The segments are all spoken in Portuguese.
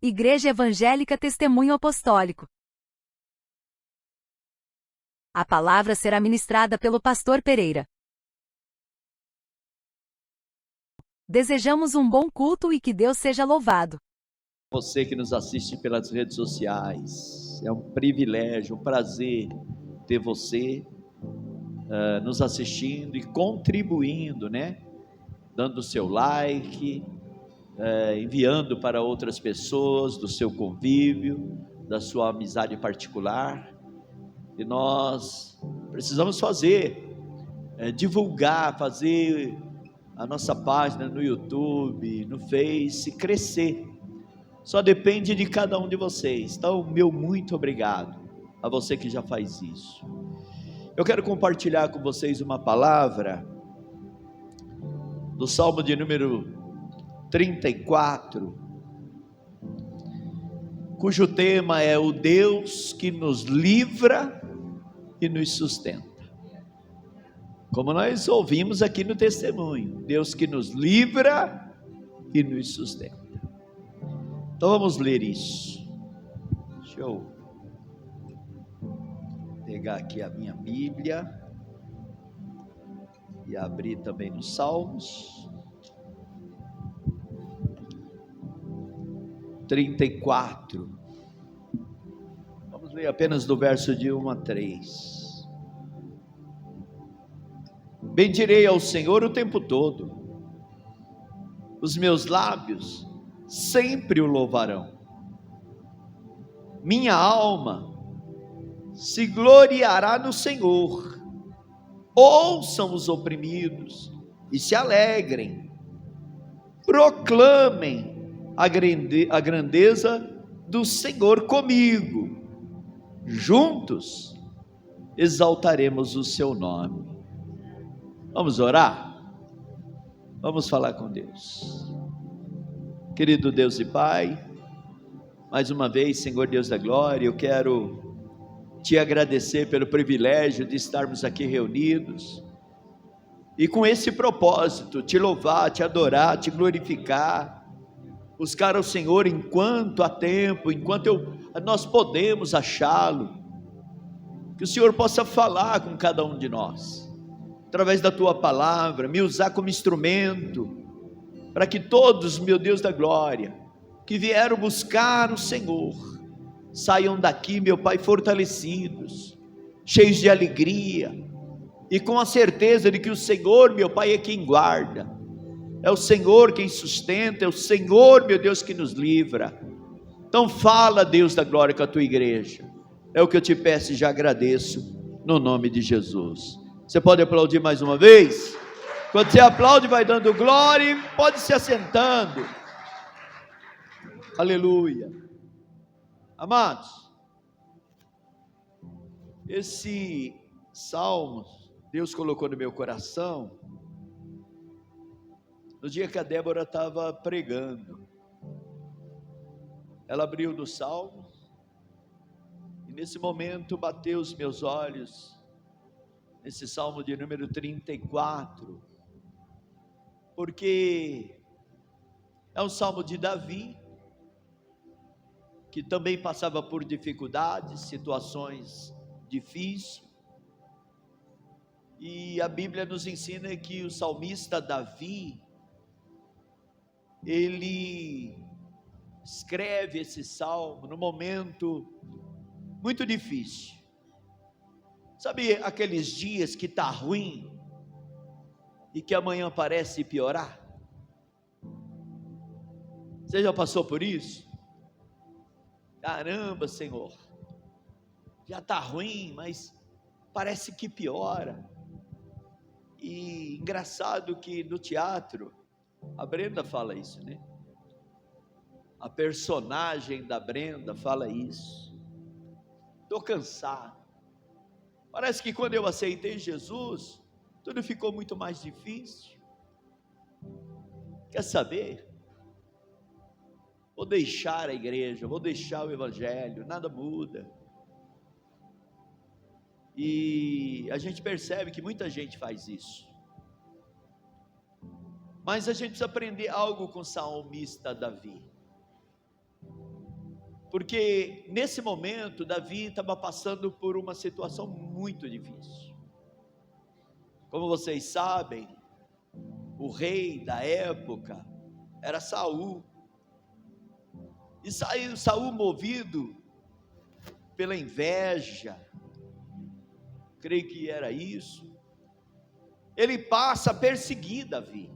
Igreja Evangélica Testemunho Apostólico. A palavra será ministrada pelo pastor Pereira. Desejamos um bom culto e que Deus seja louvado. Você que nos assiste pelas redes sociais, é um privilégio, um prazer ter você nos assistindo e contribuindo, né? Dando o seu like, enviando para outras pessoas do seu convívio, da sua amizade particular. E nós precisamos divulgar, fazer a nossa página no YouTube, no Face, crescer. Só depende de cada um de vocês. Então, meu muito obrigado a você que já faz isso. Eu quero compartilhar com vocês uma palavra do Salmo de número 34, cujo tema é o Deus que nos livra e nos sustenta. Como nós ouvimos aqui no testemunho, Deus que nos livra e nos sustenta. Então vamos ler isso. Deixa eu pegar aqui a minha Bíblia e abrir também nos Salmos 34. Vamos ler apenas do verso de 1 a 3. Bendirei ao Senhor o tempo todo, os meus lábios sempre o louvarão. Minha alma se gloriará no Senhor. Ouçam os oprimidos e se alegrem. Proclamem a grandeza do Senhor comigo. Juntos exaltaremos o seu nome. Vamos orar? Vamos falar com Deus. Querido Deus e Pai, mais uma vez, Senhor Deus da glória, eu quero te agradecer pelo privilégio de estarmos aqui reunidos e com esse propósito, te louvar, te adorar, te glorificar, buscar ao Senhor enquanto há tempo, enquanto nós podemos achá-lo, que o Senhor possa falar com cada um de nós, através da tua palavra, me usar como instrumento, para que todos, meu Deus da glória, que vieram buscar o Senhor, saiam daqui, meu Pai, fortalecidos, cheios de alegria, e com a certeza de que o Senhor, meu Pai, é quem guarda, é o Senhor quem sustenta, é o Senhor, meu Deus, que nos livra. Então fala, Deus da glória, com a tua igreja, é o que eu te peço e já agradeço, no nome de Jesus. Você pode aplaudir mais uma vez? Quando você aplaude, vai dando glória e pode se assentando. Aleluia. Amados, esse salmo Deus colocou no meu coração no dia que a Débora estava pregando. Ela abriu do salmo e nesse momento bateu os meus olhos nesse salmo de número 34, porque é um salmo de Davi, que também passava por dificuldades, situações difíceis, e a Bíblia nos ensina que o salmista Davi, ele escreve esse salmo no momento muito difícil. Sabe aqueles dias que está ruim e que amanhã parece piorar? Você já passou por isso? Caramba, Senhor, já está ruim, mas parece que piora. E engraçado que no teatro, a Brenda fala isso, né? A personagem da Brenda fala isso. Estou cansado. Parece que quando eu aceitei Jesus, tudo ficou muito mais difícil. Quer saber? Vou deixar a igreja, vou deixar o evangelho, nada muda. E a gente percebe que muita gente faz isso. Mas a gente precisa aprender algo com o salmista Davi. Porque nesse momento Davi estava passando por uma situação muito difícil. Como vocês sabem, o rei da época era Saul. E saiu Saul movido pela inveja, creio que era isso. Ele passa a perseguir Davi.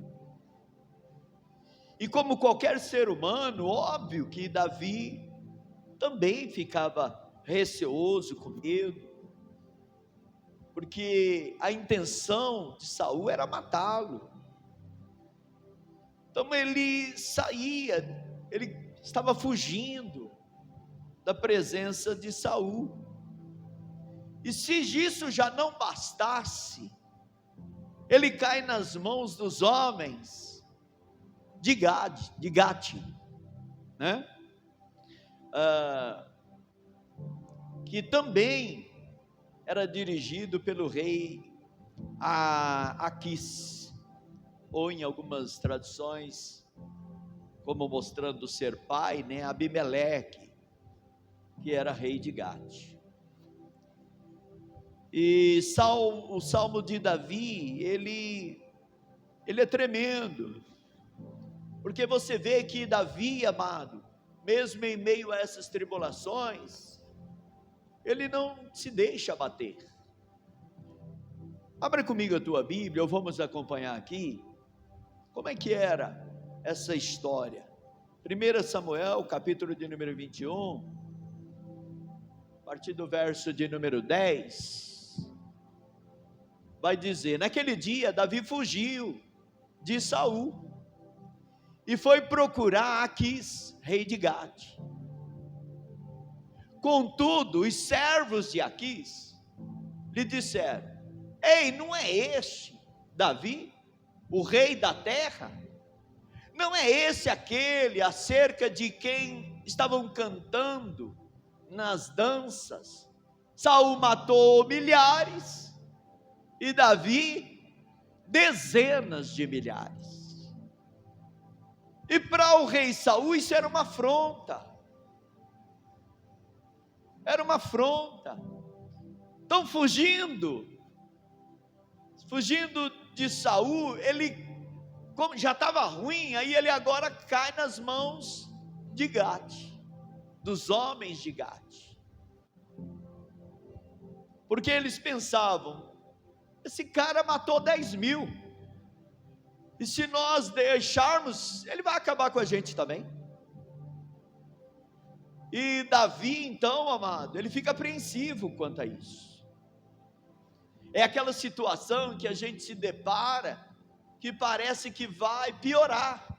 E como qualquer ser humano, óbvio que Davi também ficava receoso, com medo, porque a intenção de Saul era matá-lo. Então ele saía, ele estava fugindo da presença de Saul. E se isso já não bastasse, ele cai nas mãos dos homens de Gate, né? Que também era dirigido pelo rei Aquis, ou em algumas traduções, como mostrando ser pai, né, Abimeleque, que era rei de Gate. E o Salmo de Davi, ele é tremendo, porque você vê que Davi, amado, mesmo em meio a essas tribulações, ele não se deixa abater. Abra comigo a tua Bíblia, vamos acompanhar aqui, como é que era essa história. 1 Samuel, capítulo de número 21, a partir do verso de número 10, vai dizer: naquele dia Davi fugiu de Saul, e foi procurar Aquis, rei de Gate. Contudo, os servos de Aquis lhe disseram: ei, não é este Davi, o rei da terra? Não é esse aquele acerca de quem estavam cantando nas danças? Saul matou milhares e Davi dezenas de milhares. E para o rei Saul isso era uma afronta. Era uma afronta. Estão fugindo de Saul. Ele, como já estava ruim, aí ele agora cai nas mãos de Gate, dos homens de Gate, porque eles pensavam: esse cara matou 10.000, e se nós deixarmos, ele vai acabar com a gente também. E Davi, então, amado, ele fica apreensivo quanto a isso. É aquela situação que a gente se depara, que parece que vai piorar,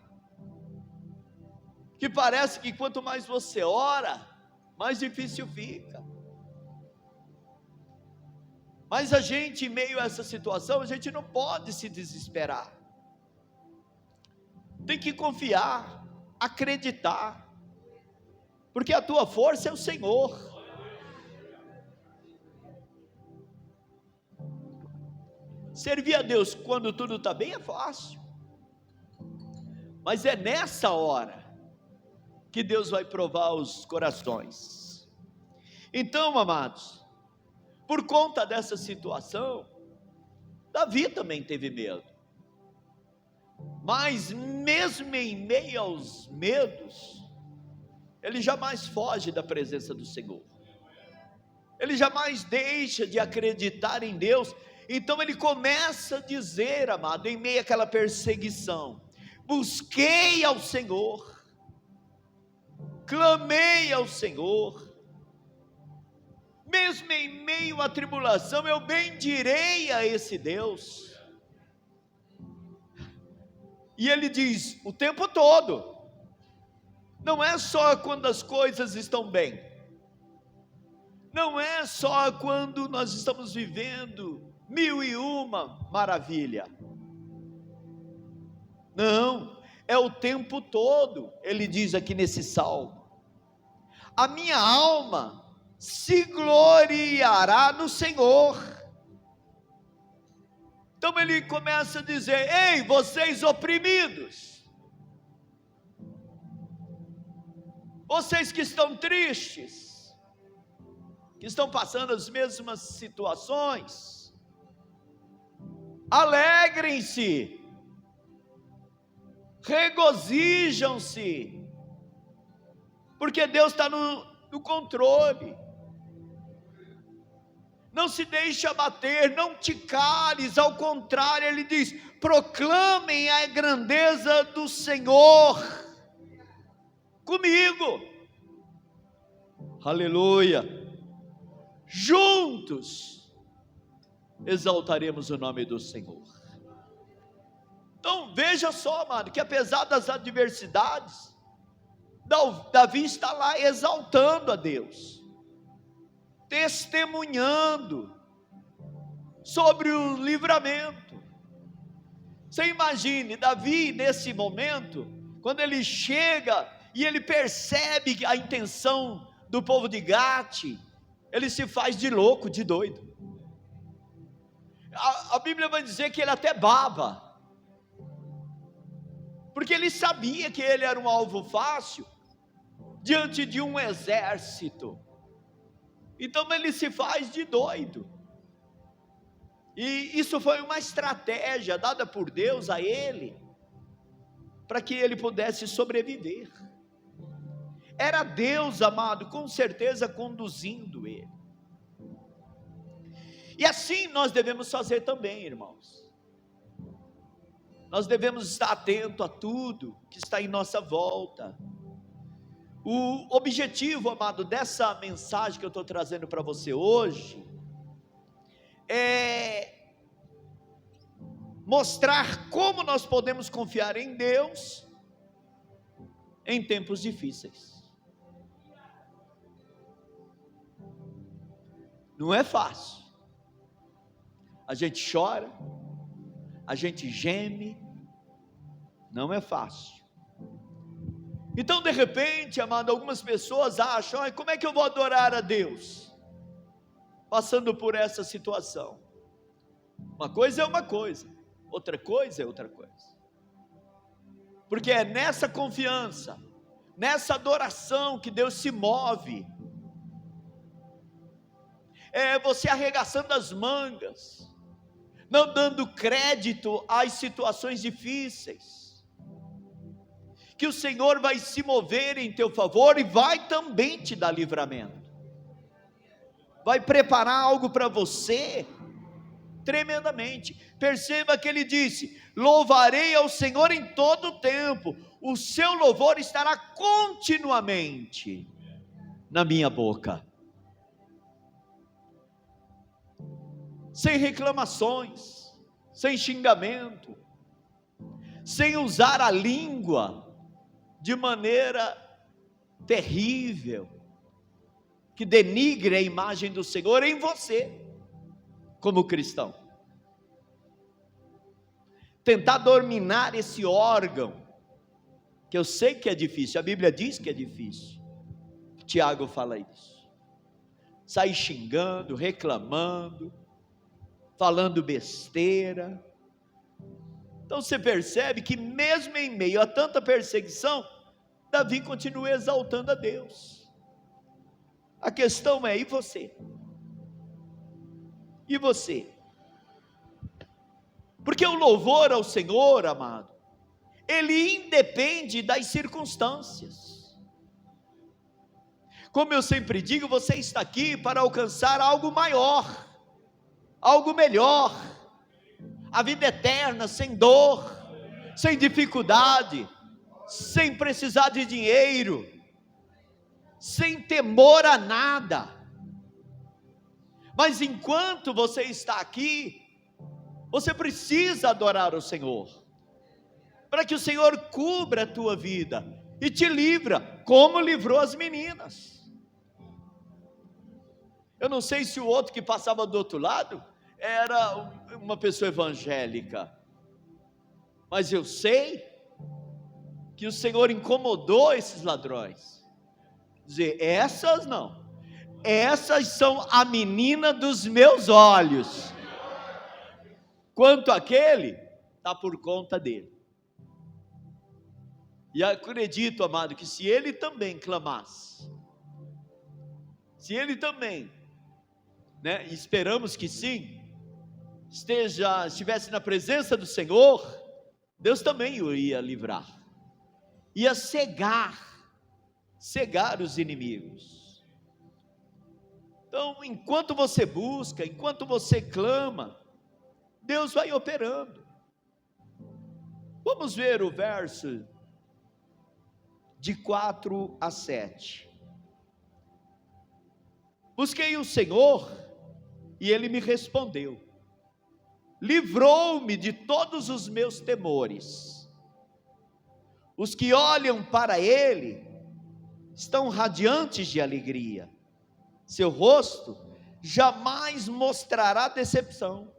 que parece que quanto mais você ora, mais difícil fica. Mas a gente, em meio a essa situação, a gente não pode se desesperar. Tem que confiar, acreditar, porque a tua força é o Senhor. Servir a Deus quando tudo está bem é fácil, mas é nessa hora que Deus vai provar os corações. Então, amados, por conta dessa situação, Davi também teve medo, mas mesmo em meio aos medos, ele jamais foge da presença do Senhor, ele jamais deixa de acreditar em Deus. Então ele começa a dizer, amado, em meio àquela perseguição: busquei ao Senhor, clamei ao Senhor, mesmo em meio à tribulação, eu bendirei a esse Deus. E ele diz o tempo todo, não é só quando as coisas estão bem, não é só quando nós estamos vivendo 1001 maravilha, não, é o tempo todo. Ele diz aqui nesse salmo: a minha alma se gloriará no Senhor. Então ele começa a dizer: ei, vocês oprimidos, Vocês que estão tristes, que estão passando as mesmas situações, alegrem-se, regozijam-se, porque Deus está no controle. Não se deixe abater, não te cales, ao contrário, ele diz: proclamem a grandeza do Senhor comigo, aleluia, juntos exaltaremos o nome do Senhor. Então veja só, amado, que apesar das adversidades, Davi está lá exaltando a Deus, testemunhando sobre o livramento. Você imagine, Davi nesse momento, quando ele chega e ele percebe a intenção do povo de Gate, ele se faz de louco, de doido. A Bíblia vai dizer que ele até baba, porque ele sabia que ele era um alvo fácil, diante de um exército. Então ele se faz de doido, e isso foi uma estratégia dada por Deus a ele, para que ele pudesse sobreviver. Era Deus, amado, com certeza conduzindo ele. E assim nós devemos fazer também, irmãos. Nós devemos estar atento a tudo que está em nossa volta. O objetivo, amado, dessa mensagem que eu estou trazendo para você hoje, é mostrar como nós podemos confiar em Deus em tempos difíceis. Não é fácil. A gente chora, a gente geme, não é fácil. Então, de repente, amado, algumas pessoas acham: como é que eu vou adorar a Deus passando por essa situação? Uma coisa é uma coisa, outra coisa é outra coisa. Porque é nessa confiança, nessa adoração que Deus se move. É você arregaçando as mangas, não dando crédito às situações difíceis, que o Senhor vai se mover em teu favor e vai também te dar livramento, vai preparar algo para você, tremendamente. Perceba que ele disse: louvarei ao Senhor em todo o tempo, o seu louvor estará continuamente na minha boca. Sem reclamações, sem xingamento, sem usar a língua de maneira terrível, que denigre a imagem do Senhor em você, como cristão. Tentar dominar esse órgão, que eu sei que é difícil, a Bíblia diz que é difícil, Tiago fala isso. Sair xingando, reclamando, falando besteira. Então você percebe que mesmo em meio a tanta perseguição, Davi continua exaltando a Deus. A questão é: e você? E você? Porque o louvor ao Senhor, amado, ele independe das circunstâncias. Como eu sempre digo, você está aqui para alcançar algo maior, algo melhor, a vida eterna, sem dor, sem dificuldade, sem precisar de dinheiro, sem temor a nada. Mas enquanto você está aqui, você precisa adorar o Senhor, para que o Senhor cubra a tua vida e te livra, como livrou as meninas. Eu não sei se o outro que passava do outro lado era uma pessoa evangélica, mas eu sei que o Senhor incomodou esses ladrões, dizer: essas não, essas são a menina dos meus olhos, quanto aquele, está por conta dele. E acredito, amado, que se ele também clamasse, se ele também, né, esperamos que sim, estivesse na presença do Senhor, Deus também o ia livrar, ia cegar os inimigos. Então, enquanto você busca, enquanto você clama, Deus vai operando. Vamos ver o verso de 4 a 7. Busquei o Senhor e Ele me respondeu, livrou-me de todos os meus temores. Os que olham para Ele estão radiantes de alegria, seu rosto jamais mostrará decepção.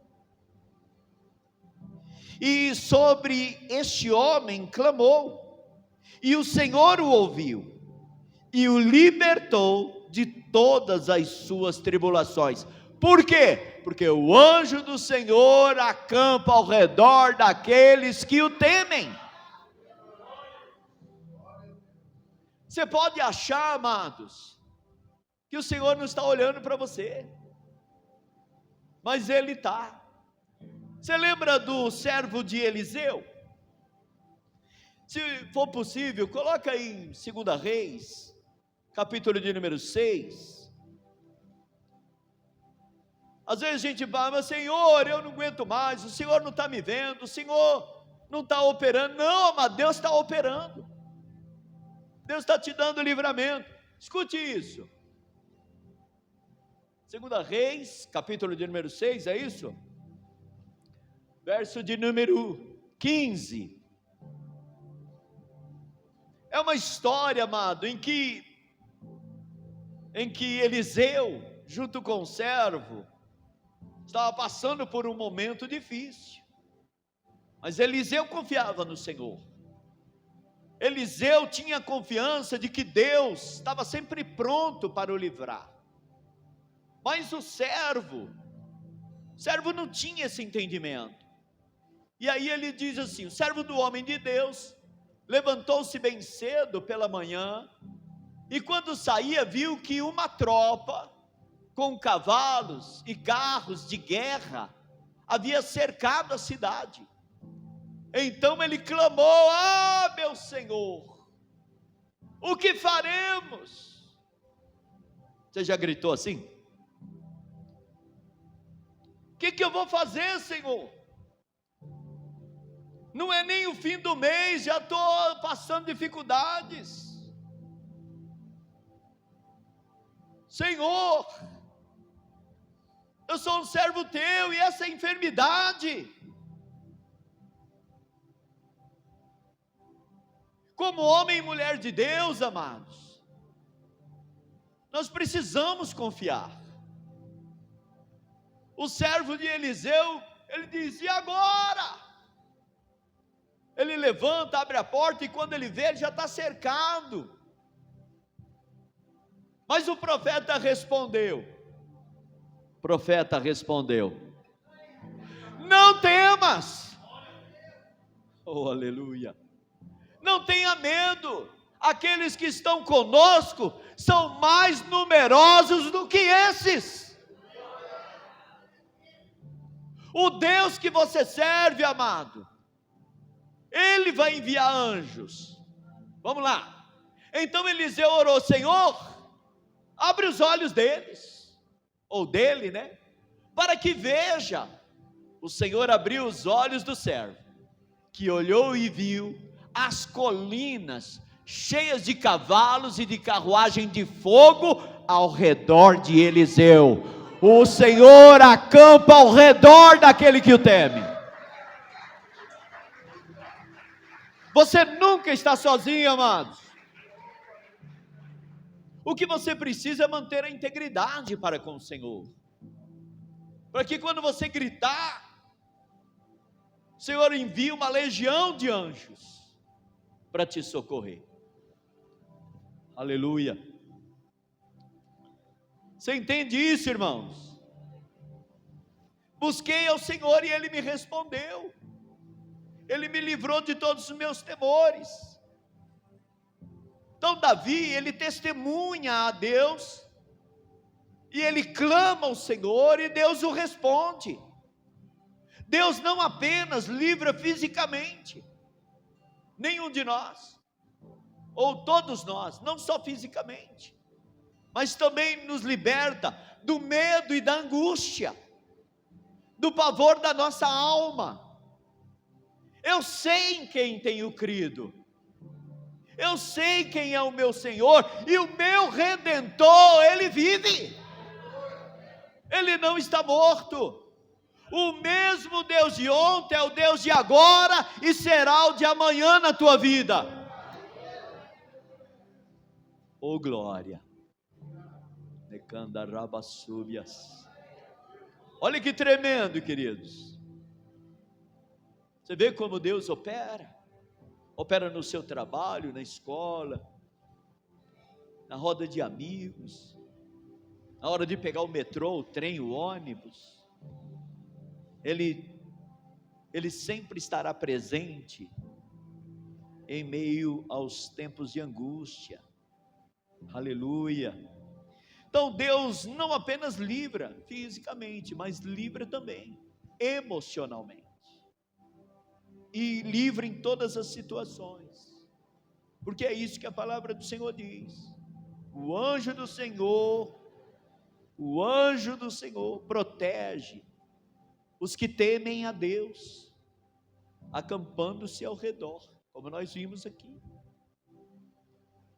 E sobre este homem clamou, e o Senhor o ouviu, e o libertou de todas as suas tribulações. Por quê? Porque o anjo do Senhor acampa ao redor daqueles que o temem. Você pode achar, amados, que o Senhor não está olhando para você, mas Ele está. Você lembra do servo de Eliseu? Se for possível, coloca aí em 2 Reis, capítulo de número 6. Às vezes a gente fala, mas Senhor, eu não aguento mais, o Senhor não está me vendo, o Senhor não está operando. Não, mas Deus está operando, Deus está te dando livramento. Escute isso, 2 Reis, capítulo de número 6, é isso? Verso de número 15, é uma história, amado, em que Eliseu, junto com o servo, estava passando por um momento difícil, mas Eliseu confiava no Senhor. Eliseu tinha confiança de que Deus estava sempre pronto para o livrar, mas o servo não tinha esse entendimento. E aí ele diz assim, o servo do homem de Deus levantou-se bem cedo pela manhã, e quando saía viu que uma tropa com cavalos e carros de guerra havia cercado a cidade. Então ele clamou, meu Senhor, o que faremos? Você já gritou assim? O que eu vou fazer, Senhor? Não é nem o fim do mês, já estou passando dificuldades. Senhor, eu sou um servo teu, e essa enfermidade, como homem e mulher de Deus, amados, nós precisamos confiar. O servo de Eliseu, ele diz, e agora? Ele levanta, abre a porta, e quando ele vê, ele já está cercado. Mas o profeta respondeu, não temas, oh aleluia, não tenha medo, aqueles que estão conosco são mais numerosos do que esses. O Deus que você serve, amado, Ele vai enviar anjos. Vamos lá. Então Eliseu orou, Senhor, abre os olhos deles, ou dele, né, para que veja. O Senhor abriu os olhos do servo, que olhou e viu as colinas cheias de cavalos e de carruagem de fogo ao redor de Eliseu. O Senhor acampa ao redor daquele que o teme. Você nunca está sozinho, amados. O que você precisa é manter a integridade para com o Senhor, para que quando você gritar, o Senhor envie uma legião de anjos para te socorrer. Aleluia. Você entende isso, irmãos? Busquei ao Senhor e Ele me respondeu. Ele me livrou de todos os meus temores. Então Davi, ele testemunha a Deus, e ele clama ao Senhor, e Deus o responde. Deus não apenas livra fisicamente, nenhum de nós, ou todos nós, não só fisicamente, mas também nos liberta do medo e da angústia, do pavor da nossa alma. Eu sei em quem tenho crido, eu sei quem é o meu Senhor, e o meu Redentor, Ele vive, Ele não está morto. O mesmo Deus de ontem é o Deus de agora, e será o de amanhã na tua vida. Oh glória. Olha que tremendo, queridos. Você vê como Deus opera no seu trabalho, na escola, na roda de amigos, na hora de pegar o metrô, o trem, o ônibus. Ele sempre estará presente em meio aos tempos de angústia. Aleluia. Então Deus não apenas livra fisicamente, mas livra também emocionalmente, e livra em todas as situações, porque é isso que a palavra do Senhor diz. O anjo do Senhor protege os que temem a Deus, acampando-se ao redor, como nós vimos aqui.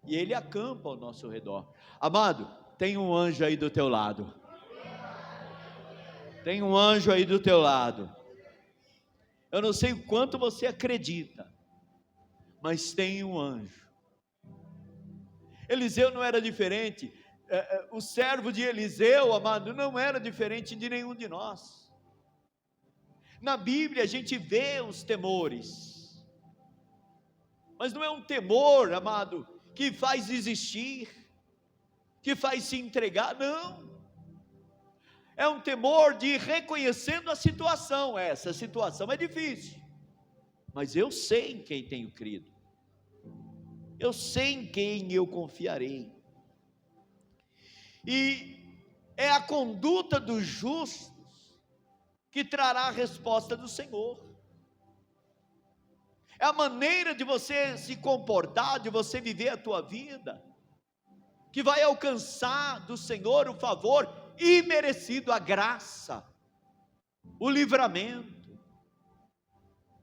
E Ele acampa ao nosso redor. Amado, tem um anjo aí do teu lado. Tem um anjo aí do teu lado. Eu não sei o quanto você acredita, mas tem um anjo. Eliseu não era diferente. O servo de Eliseu, amado, não era diferente de nenhum de nós. Na Bíblia a gente vê os temores, mas não é um temor, amado, que faz desistir, que faz se entregar, não. É um temor de ir reconhecendo a situação. Essa situação é difícil, mas eu sei em quem tenho crido, eu sei em quem eu confiarei. E é a conduta dos justos que trará a resposta do Senhor. É a maneira de você se comportar, de você viver a tua vida, que vai alcançar do Senhor o favor imerecido, a graça, o livramento.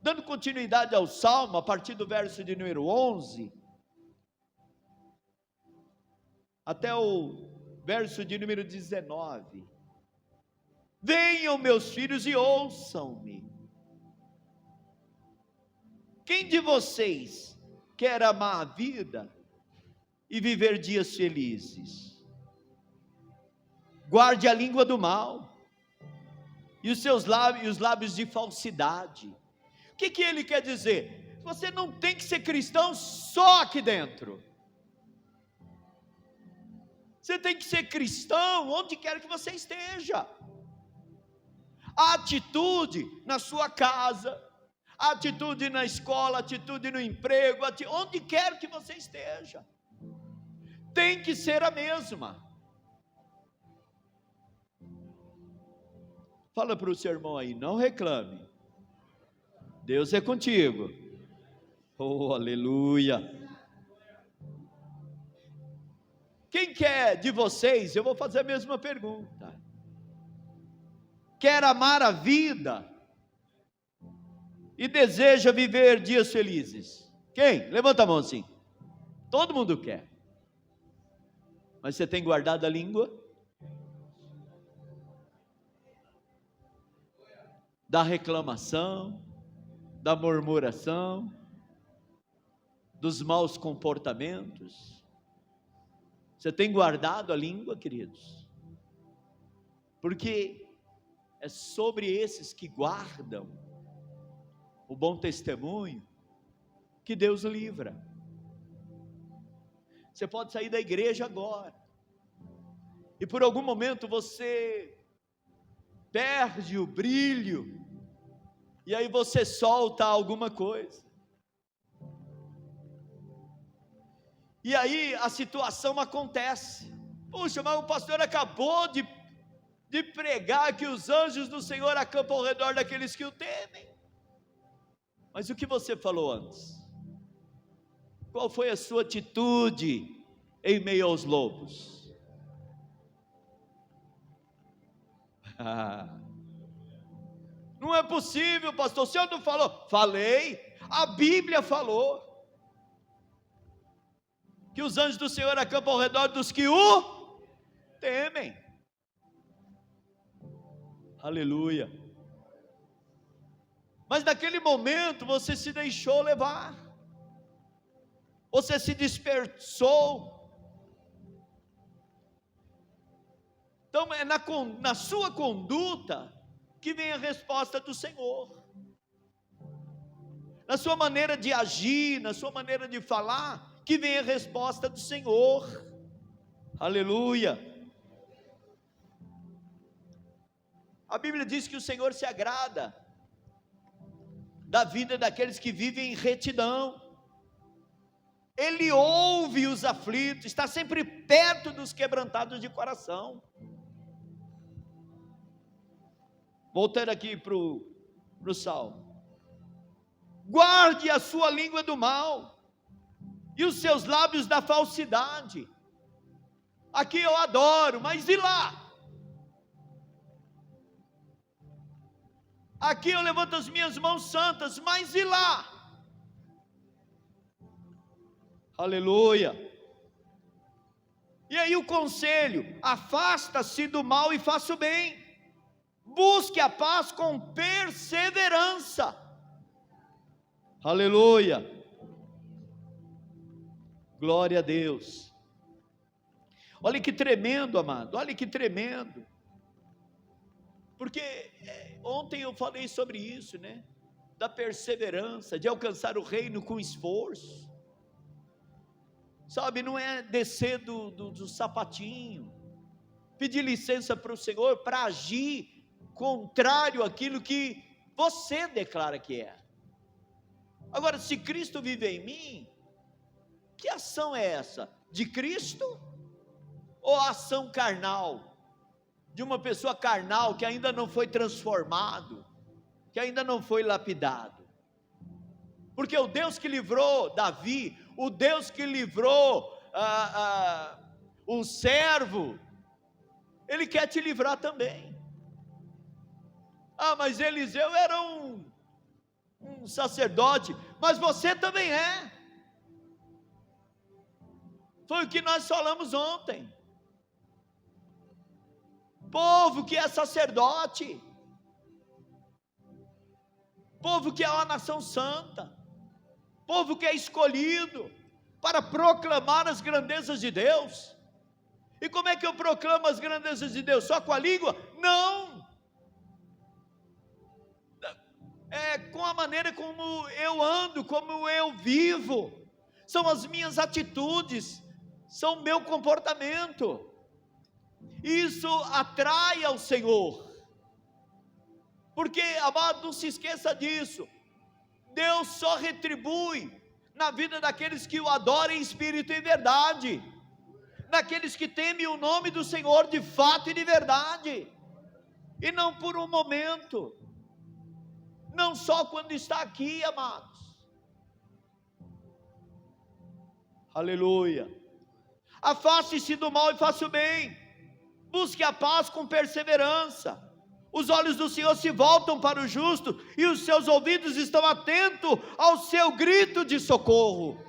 Dando continuidade ao Salmo, a partir do verso de número 11, até o verso de número 19. Venham meus filhos e ouçam-me. Quem de vocês quer amar a vida e viver dias felizes? Guarde a língua do mal e os seus lábios, os lábios de falsidade. O que ele quer dizer? Você não tem que ser cristão só aqui dentro. Você tem que ser cristão onde quer que você esteja. A atitude na sua casa, a atitude na escola, a atitude no emprego, onde quer que você esteja, tem que ser a mesma. Fala para o seu irmão aí, não reclame, Deus é contigo. Oh, aleluia. Quem quer de vocês, eu vou fazer a mesma pergunta, quer amar a vida e deseja viver dias felizes? Quem? Levanta a mão assim. Todo mundo quer. Mas você tem guardado a língua da reclamação, da murmuração, dos maus comportamentos? Você tem guardado a língua, queridos? Porque é sobre esses que guardam o bom testemunho que Deus livra. Você pode sair da igreja agora, e por algum momento você perde o brilho, e aí você solta alguma coisa, E aí a situação acontece. Puxa, mas o pastor acabou de pregar que os anjos do Senhor acampam ao redor daqueles que o temem. Mas o que você falou antes? Qual foi a sua atitude em meio aos lobos? Não é possível, pastor, o senhor não falou? Falei, a Bíblia falou que os anjos do Senhor acampam ao redor dos que o temem. Aleluia. Mas naquele momento você se deixou levar, você se dispersou. Então é na sua conduta que vem a resposta do Senhor, na sua maneira de agir, na sua maneira de falar, que vem a resposta do Senhor. Aleluia. A Bíblia diz que o Senhor se agrada da vida daqueles que vivem em retidão. Ele ouve os aflitos, está sempre perto dos quebrantados de coração. Voltando aqui para o Salmo. Guarde a sua língua do mal e os seus lábios da falsidade. Aqui eu adoro, mas e lá? Aqui eu levanto as minhas mãos santas, mas e lá? Aleluia. E aí o conselho: afasta-se do mal e faça o bem, busque a paz com perseverança. Aleluia. Glória a Deus. Olha que tremendo, amado, olha que tremendo. Porque ontem eu falei sobre isso, né? Da perseverança, de alcançar o reino com esforço. Sabe, não é descer do sapatinho, pedir licença para o Senhor para agir contrário àquilo que você declara que é. Agora, se Cristo vive em mim, que ação é essa? De Cristo? Ou ação carnal? De uma pessoa carnal que ainda não foi transformado, que ainda não foi lapidado? Porque o Deus que livrou Davi, o Deus que livrou o servo, Ele quer te livrar também. Mas Eliseu era um sacerdote, mas você também é. Foi o que nós falamos ontem. Povo que é sacerdote, povo que é uma nação santa, povo que é escolhido para proclamar as grandezas de Deus. E como é que eu proclamo as grandezas de Deus? Só com a língua? Não. É com a maneira como eu ando, como eu vivo. São as minhas atitudes, são o meu comportamento. Isso atrai ao Senhor. Porque, amado, não se esqueça disso. Deus só retribui na vida daqueles que o adoram em espírito e em verdade, daqueles que temem o nome do Senhor de fato e de verdade, e não por um momento, não só quando está aqui, amados. Aleluia. Afaste-se do mal e faça o bem, busque a paz com perseverança. Os olhos do Senhor se voltam para o justo, e os seus ouvidos estão atentos ao seu grito de socorro.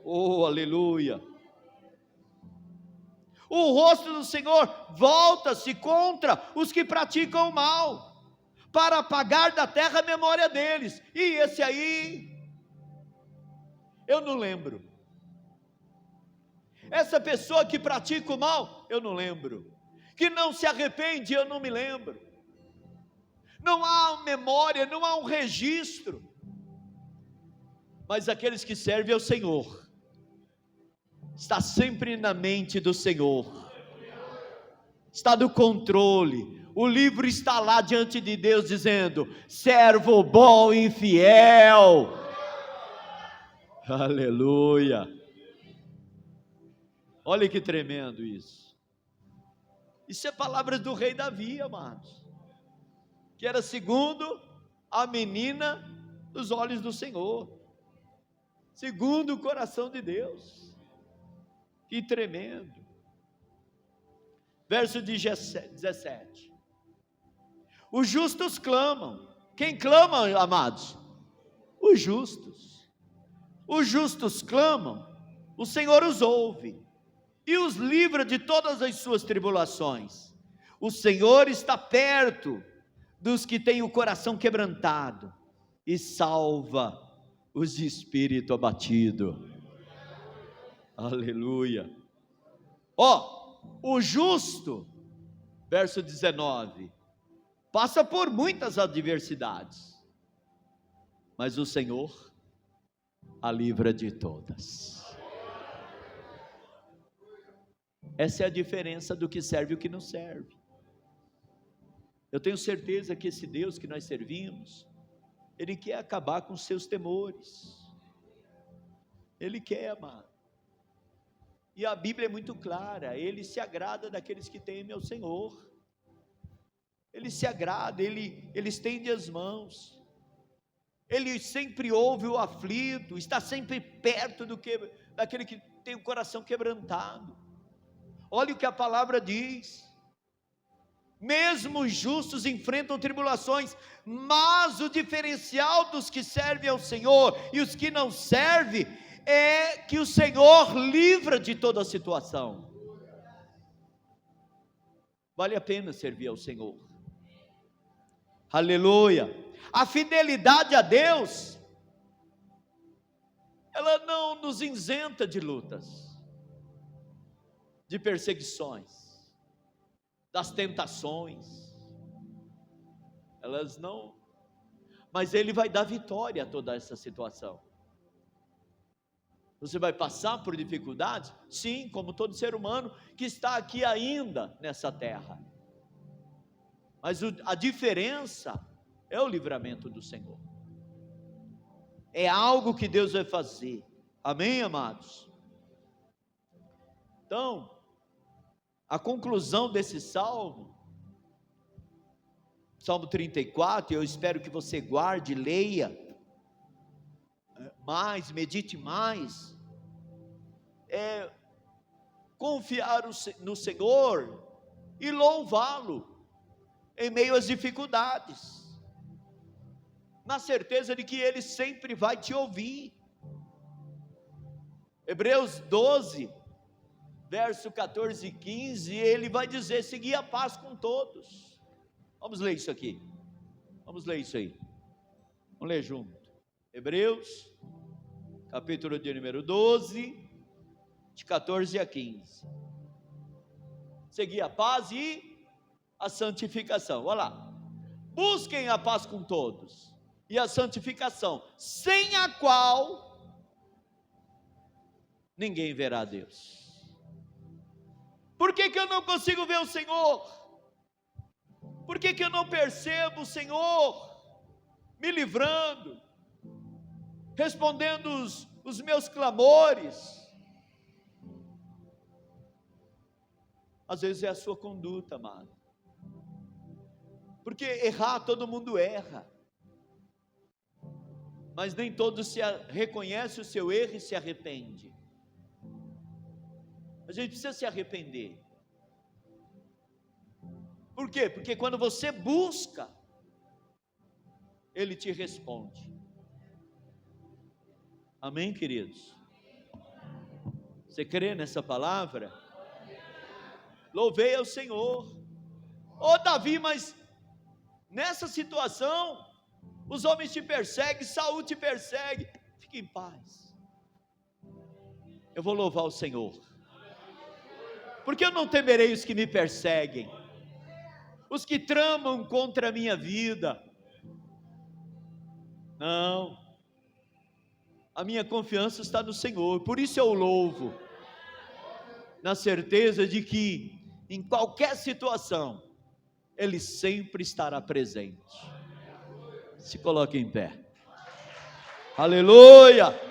Oh, aleluia. O rosto do Senhor volta-se contra os que praticam o mal, para apagar da terra a memória deles. E esse aí, eu não lembro. Essa pessoa que pratica o mal, eu não lembro. Que não se arrepende, eu não me lembro. Não há memória, não há um registro. Mas aqueles que servem ao Senhor, está sempre na mente do Senhor, está no controle. O livro está lá diante de Deus dizendo: servo bom e fiel. Aleluia. Olha que tremendo isso. Isso é palavras do rei Davi, amados, que era segundo a menina dos olhos do Senhor, segundo o coração de Deus. Que tremendo. Verso 17. Os justos clamam. Quem clama, amados? Os justos. Os justos clamam, o Senhor os ouve e os livra de todas as suas tribulações. O Senhor está perto dos que têm o coração quebrantado e salva os de espírito abatido. Aleluia. O justo, verso 19, passa por muitas adversidades, mas o Senhor a livra de todas. Essa é a diferença do que serve e o que não serve. Eu tenho certeza que esse Deus que nós servimos, Ele quer acabar com os seus temores. Ele quer, amado. E a Bíblia é muito clara, Ele se agrada daqueles que temem ao Senhor. Ele se agrada, Ele estende as mãos. Ele sempre ouve o aflito, está sempre perto daquele que tem o coração quebrantado. Olha o que a palavra diz. Mesmo os justos enfrentam tribulações, mas o diferencial dos que servem ao Senhor e os que não servem é que o Senhor livra de toda a situação. Vale a pena servir ao Senhor. Aleluia. A fidelidade a Deus, ela não nos isenta de lutas, de perseguições, das tentações. Elas não, mas Ele vai dar vitória a toda essa situação. Você vai passar por dificuldades? Sim, como todo ser humano que está aqui ainda nessa terra. Mas a diferença é o livramento do Senhor. É algo que Deus vai fazer. Amém, amados? Então, a conclusão desse salmo, Salmo 34, eu espero que você guarde, leia mais, medite mais, é confiar no Senhor e louvá-lo em meio às dificuldades, na certeza de que Ele sempre vai te ouvir. Hebreus 12, verso 14 e 15, Ele vai dizer: segui a paz com todos. Vamos ler isso aqui, vamos ler isso aí, vamos ler junto. Hebreus, capítulo de número 12, de 14 a 15. Seguir a paz e a santificação. Olha lá. Busquem a paz com todos e a santificação, sem a qual ninguém verá a Deus. Por que eu não consigo ver o Senhor? Por que eu não percebo o Senhor me livrando, respondendo os meus clamores? Às vezes é a sua conduta, amado. Porque errar, todo mundo erra. Mas nem todos reconhece o seu erro e se arrepende. A gente precisa se arrepender. Por quê? Porque quando você busca, Ele te responde. Amém, queridos? Você crê nessa palavra? Louvei ao Senhor. Ô Davi, mas nessa situação, os homens te perseguem, Saul te persegue. Fique em paz. Eu vou louvar o Senhor. Porque eu não temerei os que me perseguem, os que tramam contra a minha vida. Não, a minha confiança está no Senhor, por isso eu o louvo, na certeza de que em qualquer situação Ele sempre estará presente. Se coloque em pé. Aleluia.